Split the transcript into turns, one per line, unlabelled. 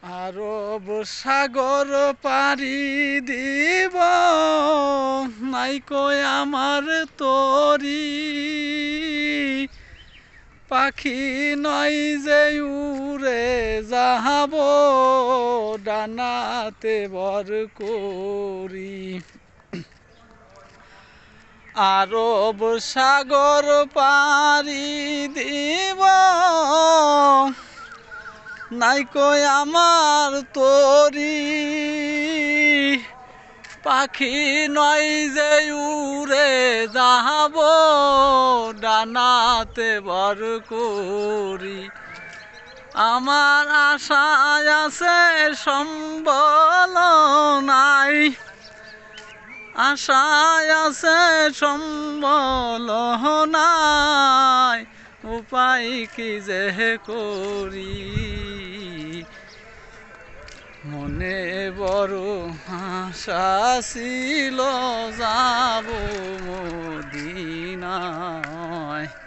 আরব সাগর পাড়ি দিব নাই কই আমার তরি পাখি নয় যে উড়ে যাব ডানাতে বর করি আরব সাগর পাড়ি দিব নাই কই আমার তরি পাখি নয় যে উড়ে যাব ডানাতে বর করি আমার আশায় আছে সম্বল নাই আশায় আছে সম্বল নাই উপায় কি যে করি মনে বড় আশা ছিল যাব